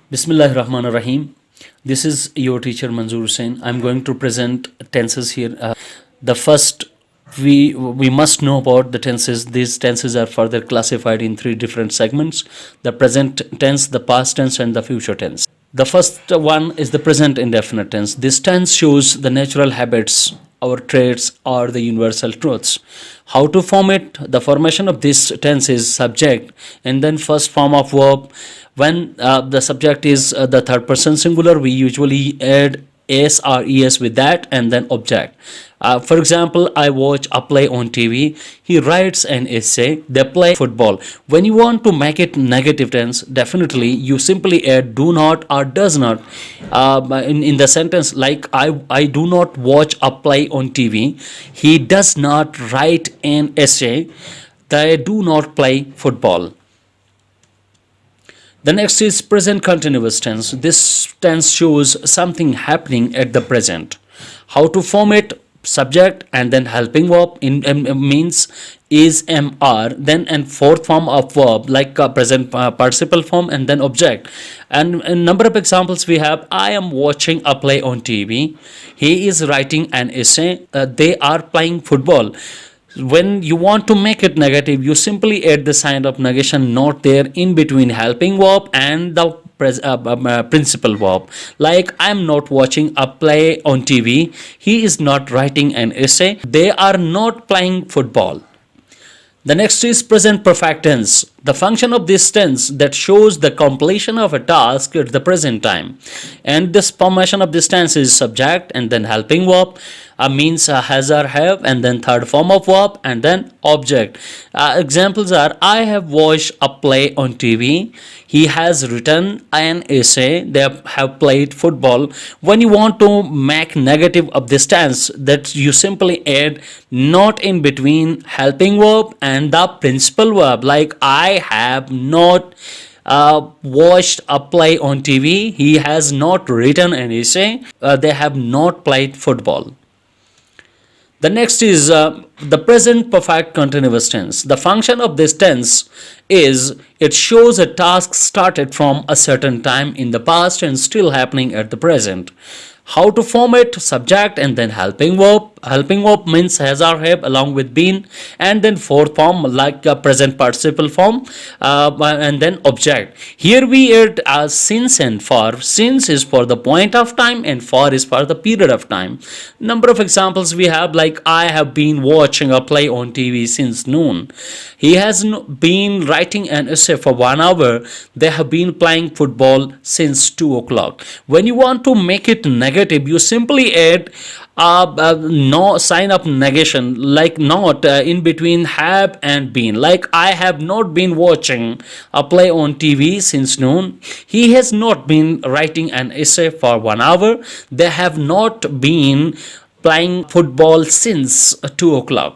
Bismillah Rahman Rahim. This is your teacher Manzoor Hussain. I'm going to present tenses here. The first, we must know about the tenses. These tenses are further classified in three different segments: the present tense, the past tense, and the future tense. The first one is the present indefinite tense. This tense shows the natural habits, our traits, or the universal truths. How to form it? The formation of this tense is subject and then first form of verb. When the subject is the third person singular, we usually add s or es with that and then object. For example, I watch a play on TV. He writes an essay. They play football. When you want to make it negative tense, definitely you simply add do not or does not in the sentence, like I do not watch a play on TV. He does not write an essay. They do not play football. The next is present continuous tense. This tense shows something happening at the present. How to form it? Subject and then helping verb in means is mr, then and fourth form of verb like present participle form and then object. And a number of examples we have: I am watching a play on TV. He is writing an essay. They are playing football. When you want to make it negative, you simply add the sign of negation not there in between helping verb and the principal verb. Like, I am not watching a play on TV. He is not writing an essay. They are not playing football. The next is present perfect tense. The function of this tense that shows the completion of a task at the present time. And this formation of this tense is subject and then helping verb, means has or have, and then third form of verb and then object. Examples are: I have watched a play on TV. He has written an essay. They have played football. When you want to make negative of this tense, that you simply add not in between helping verb and the principal verb. Like, I have not watched a play on TV. He has not written an essay. They have not played football. The next is the present perfect continuous tense. The function of this tense is it shows a task started from a certain time in the past and still happening at the present. How to form it? Subject and then helping verb. Helping verb means has or have along with been, and then fourth form like a present participle form, and then object. Here we add since and for. Since is for the point of time and for is for the period of time. Number of examples we have, like, I have been watching a play on TV since noon. He has been writing an essay for 1 hour. They have been playing football since 2 o'clock. When you want to make it negative, you simply add no sign of negation, like not in between have and been. Like, I have not been watching a play on TV since noon. He has not been writing an essay for 1 hour. They have not been playing football since 2 o'clock.